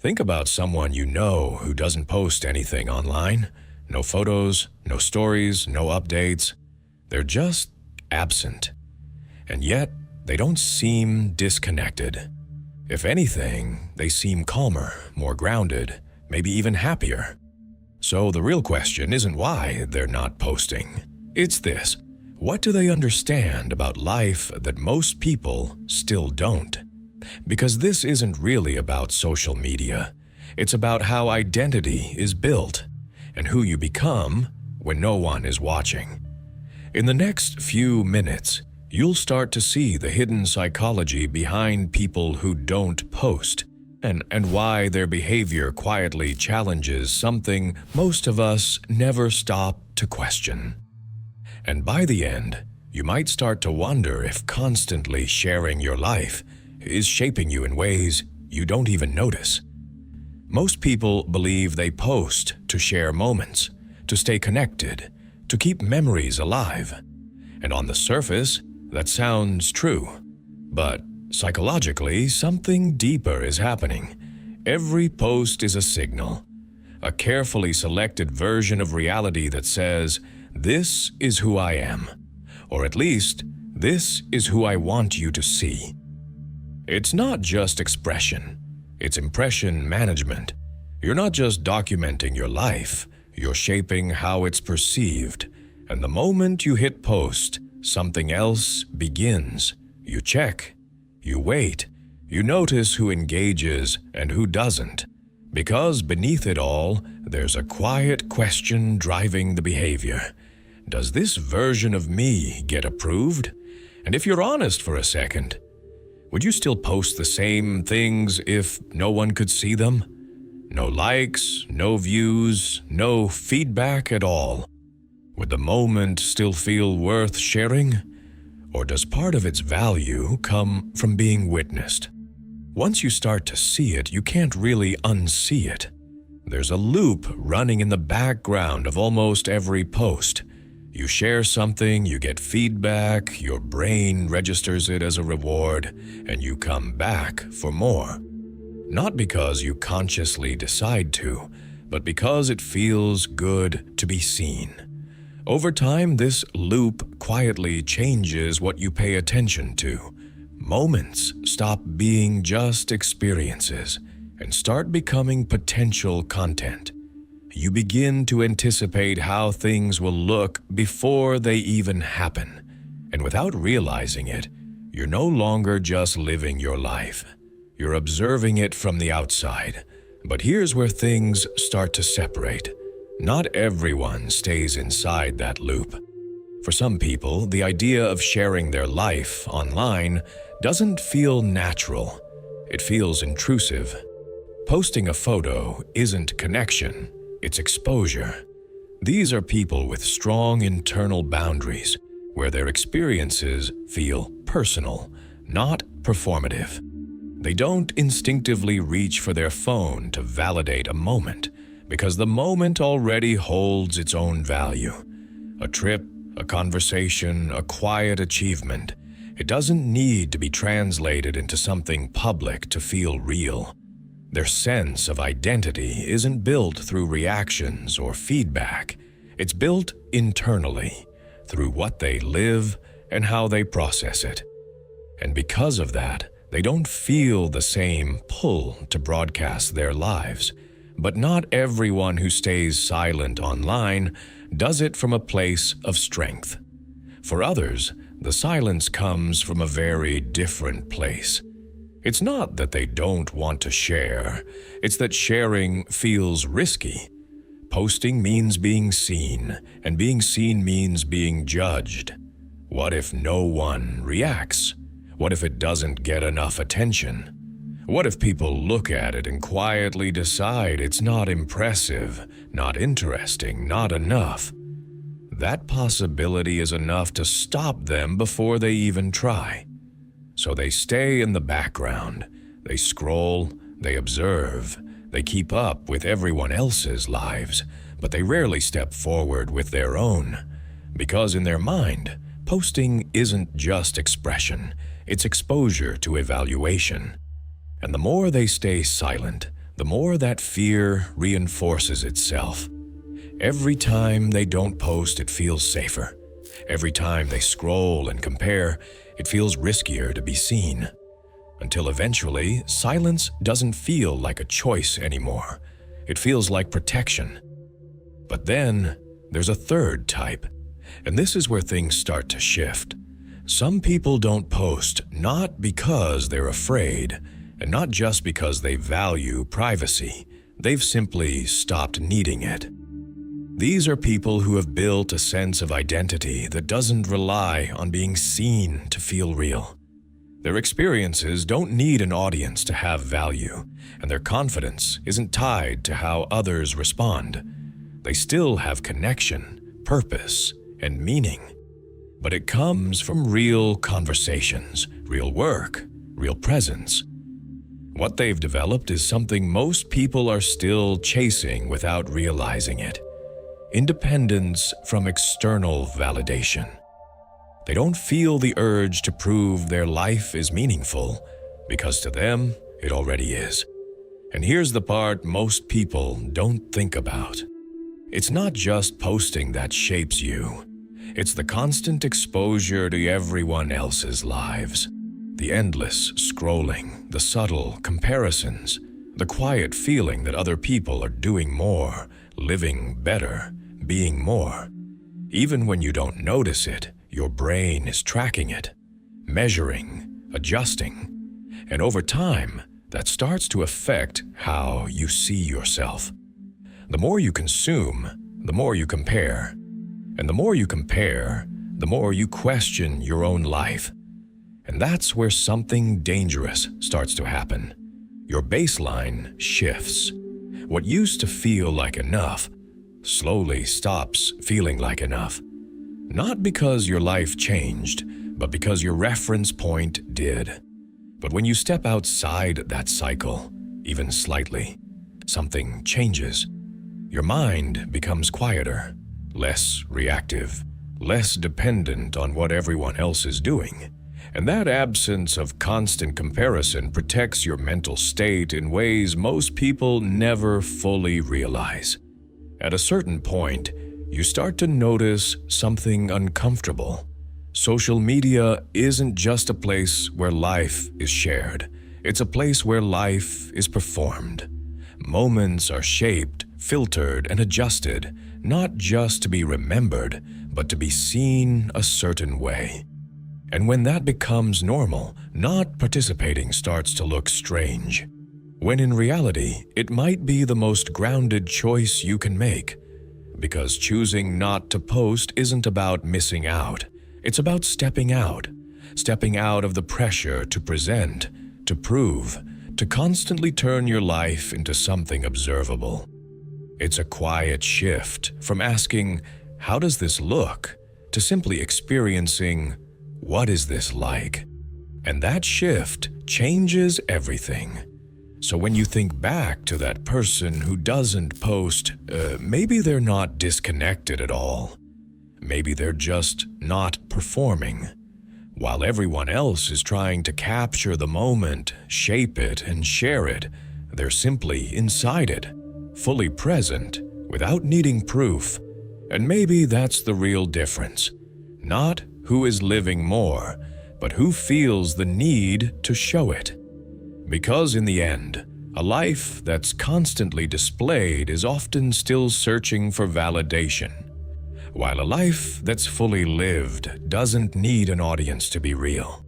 Think about someone you know who doesn't post anything online. No photos, no stories, no updates. They're just absent. And yet, they don't seem disconnected. If anything, they seem calmer, more grounded, maybe even happier. So the real question isn't why they're not posting. It's this: what do they understand about life that most people still don't? Because this isn't really about social media. It's about how identity is built and who you become when no one is watching. In the next few minutes, you'll start to see the hidden psychology behind people who don't post and why their behavior quietly challenges something most of us never stop to question. And by the end, you might start to wonder if constantly sharing your life is shaping you in ways you don't even notice. Most people believe they post to share moments, to stay connected, to keep memories alive. And on the surface, that sounds true. But psychologically, something deeper is happening. Every post is a signal, a carefully selected version of reality that says, "This is who I am," or at least, "This is who I want you to see." It's not just expression, it's impression management. You're not just documenting your life, you're shaping how it's perceived. And the moment you hit post, something else begins. You check, you wait, you notice who engages and who doesn't. Because beneath it all, there's a quiet question driving the behavior. Does this version of me get approved? And if you're honest for a second, would you still post the same things if no one could see them? No likes, no views, no feedback at all. Would the moment still feel worth sharing? Or does part of its value come from being witnessed? Once you start to see it, you can't really unsee it. There's a loop running in the background of almost every post. You share something, you get feedback, your brain registers it as a reward, and you come back for more. Not because you consciously decide to, but because it feels good to be seen. Over time, this loop quietly changes what you pay attention to. Moments stop being just experiences and start becoming potential content. You begin to anticipate how things will look before they even happen. And without realizing it, you're no longer just living your life. You're observing it from the outside. But here's where things start to separate. Not everyone stays inside that loop. For some people, the idea of sharing their life online doesn't feel natural. It feels intrusive. Posting a photo isn't connection. It's exposure. These are people with strong internal boundaries, where their experiences feel personal, not performative. They don't instinctively reach for their phone to validate a moment, because the moment already holds its own value. A trip, a conversation, a quiet achievement. It doesn't need to be translated into something public to feel real. Their sense of identity isn't built through reactions or feedback. It's built internally, through what they live and how they process it. And because of that, they don't feel the same pull to broadcast their lives. But not everyone who stays silent online does it from a place of strength. For others, the silence comes from a very different place. It's not that they don't want to share, it's that sharing feels risky. Posting means being seen, and being seen means being judged. What if no one reacts? What if it doesn't get enough attention? What if people look at it and quietly decide it's not impressive, not interesting, not enough? That possibility is enough to stop them before they even try. So they stay in the background, they scroll, they observe, they keep up with everyone else's lives, but they rarely step forward with their own. Because in their mind, posting isn't just expression, it's exposure to evaluation. And the more they stay silent, the more that fear reinforces itself. Every time they don't post, it feels safer. Every time they scroll and compare, it feels riskier to be seen. Until eventually, silence doesn't feel like a choice anymore. It feels like protection. But then, there's a third type, and this is where things start to shift. Some people don't post not because they're afraid, and not just because they value privacy. They've simply stopped needing it. These are people who have built a sense of identity that doesn't rely on being seen to feel real. Their experiences don't need an audience to have value, and their confidence isn't tied to how others respond. They still have connection, purpose, and meaning. But it comes from real conversations, real work, real presence. What they've developed is something most people are still chasing without realizing it. Independence from external validation. They don't feel the urge to prove their life is meaningful, because to them, it already is. And here's the part most people don't think about. It's not just posting that shapes you. It's the constant exposure to everyone else's lives. The endless scrolling, the subtle comparisons, the quiet feeling that other people are doing more, living better, being more. Even when you don't notice it, your brain is tracking it, measuring, adjusting. And over time, that starts to affect how you see yourself. The more you consume, the more you compare. And the more you compare, the more you question your own life. And that's where something dangerous starts to happen. Your baseline shifts. What used to feel like enough slowly stops feeling like enough. Not because your life changed, but because your reference point did. But when you step outside that cycle, even slightly, something changes. Your mind becomes quieter, less reactive, less dependent on what everyone else is doing. And that absence of constant comparison protects your mental state in ways most people never fully realize. At a certain point, you start to notice something uncomfortable. Social media isn't just a place where life is shared. It's a place where life is performed. Moments are shaped, filtered, and adjusted, not just to be remembered, but to be seen a certain way. And when that becomes normal, not participating starts to look strange. When in reality, it might be the most grounded choice you can make. Because choosing not to post isn't about missing out. It's about stepping out of the pressure to present, to prove, to constantly turn your life into something observable. It's a quiet shift from asking, "How does this look?" to simply experiencing, "What is this like?" And that shift changes everything. So when you think back to that person who doesn't post, maybe they're not disconnected at all. Maybe they're just not performing. While everyone else is trying to capture the moment, shape it, and share it, they're simply inside it, fully present, without needing proof. And maybe that's the real difference. Not who is living more, but who feels the need to show it. Because in the end, a life that's constantly displayed is often still searching for validation, while a life that's fully lived doesn't need an audience to be real.